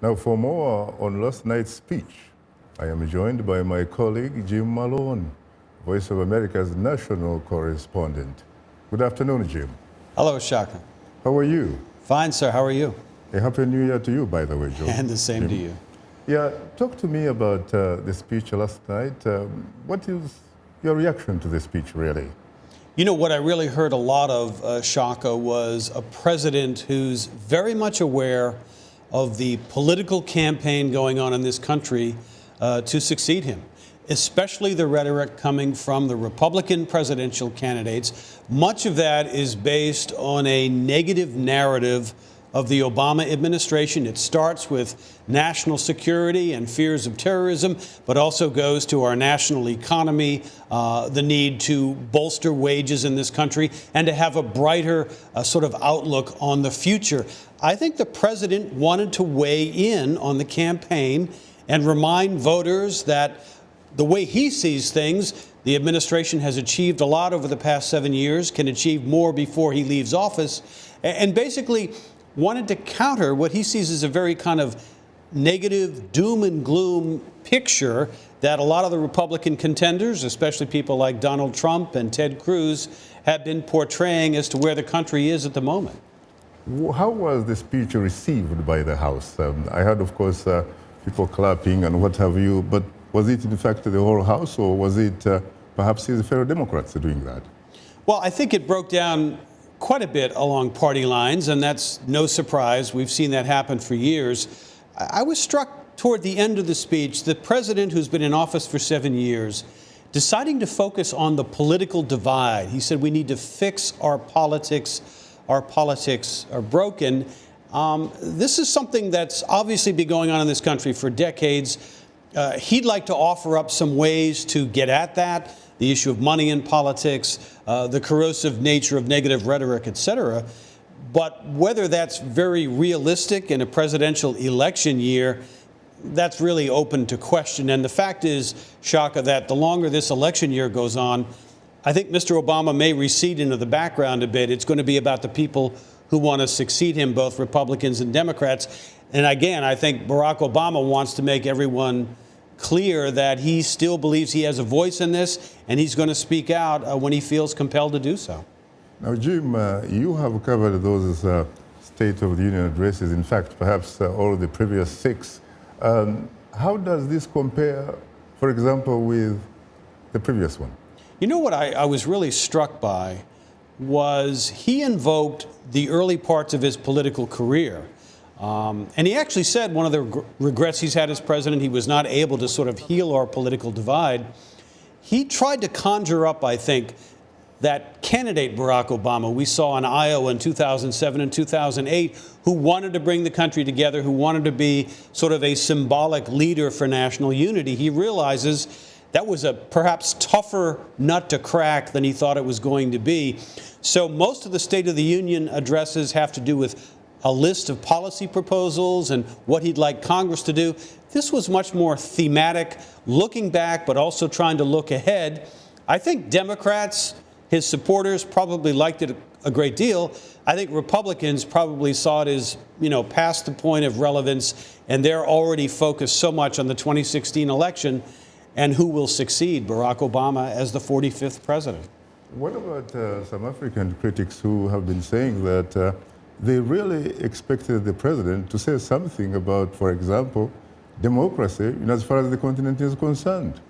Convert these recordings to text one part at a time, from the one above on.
Now, for more on last night's speech, I am joined by my colleague, Jim Malone, Voice of America's national correspondent. Good afternoon, Jim. Hello, Shaka. How are you? Fine, sir. How are you? A happy new year to you, by the way, Joe. And the same to you. Yeah, talk to me about the speech last night. What is your reaction to the speech, really? You know, what I really heard a lot of, Shaka, was a president who's very much aware of the political campaign going on in this country to succeed him, especially the rhetoric coming from the Republican presidential candidates. Much of that is based on a negative narrative of the Obama administration. It starts with national security and fears of terrorism, but also goes to our national economy, the need to bolster wages in this country, and to have a brighter sort of outlook on the future. I think the president wanted to weigh in on the campaign and remind voters that the way he sees things, the administration has achieved a lot over the past 7 years, can achieve more before he leaves office, and basically wanted to counter what he sees as a very kind of negative doom and gloom picture that a lot of the Republican contenders, especially people like Donald Trump and Ted Cruz, have been portraying as to where the country is at the moment. How was the speech received by the House? I heard, of course, people clapping and what have you, but was it in fact the whole House, or was it perhaps his fellow Democrats doing that? Well, I think it broke down quite a bit along party lines, and that's no surprise. We've seen that happen for years. I was struck toward the end of the speech, the president who's been in office for 7 years, deciding to focus on the political divide. He said we need to fix our politics. Our politics are broken. This is something that's obviously been going on in this country for decades. He'd like to offer up some ways to get at that, the issue of money in politics, the corrosive nature of negative rhetoric, et cetera. But whether that's very realistic in a presidential election year, that's really open to question. And the fact is, Shaka, that the longer this election year goes on, I think Mr. Obama may recede into the background a bit. It's going to be about the people who want to succeed him, both Republicans and Democrats. And again, I think Barack Obama wants to make everyone clear that he still believes he has a voice in this, and he's going to speak out when he feels compelled to do so. Now, Jim, you have covered those State of the Union addresses, in fact, perhaps all of the previous 6. How does this compare, for example, with the previous one? You know what I was really struck by was he invoked the early parts of his political career. And he actually said one of the regrets he's had as president, he was not able to sort of heal our political divide. He tried to conjure up, I think, that candidate Barack Obama we saw in Iowa in 2007 and 2008, who wanted to bring the country together, who wanted to be sort of a symbolic leader for national unity. He realizes that was a perhaps tougher nut to crack than he thought it was going to be. So most of the State of the Union addresses have to do with a list of policy proposals and what he'd like Congress to do. This was much more thematic, looking back, but also trying to look ahead. I think Democrats, his supporters, probably liked it a great deal. I think Republicans probably saw it as, past the point of relevance, and they're already focused so much on the 2016 election and who will succeed Barack Obama as the 45th president. What about some African critics who have been saying that they really expected the president to say something about, for example, democracy, as far as the continent is concerned?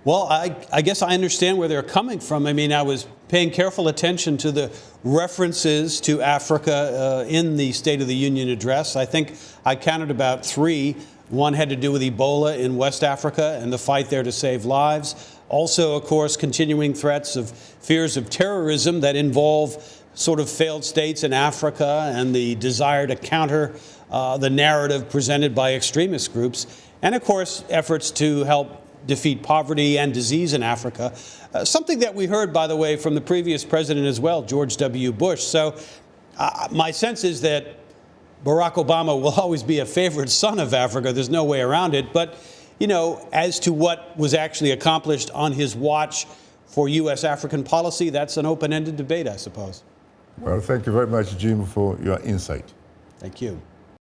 Well, I guess I understand where they're coming from. I mean, I was paying careful attention to the references to Africa in the State of the Union address. I think I counted about 3. One had to do with Ebola in West Africa and the fight there to save lives. Also, of course, continuing threats of fears of terrorism that involve sort of failed states in Africa and the desire to counter the narrative presented by extremist groups. And, of course, efforts to help defeat poverty and disease in Africa, something that we heard, by the way, from the previous president as well, George W. Bush. So my sense is that Barack Obama will always be a favorite son of Africa. There's no way around it. But, as to what was actually accomplished on his watch for U.S. African policy, that's an open-ended debate, I suppose. Well, thank you very much, Jim, for your insight. Thank you.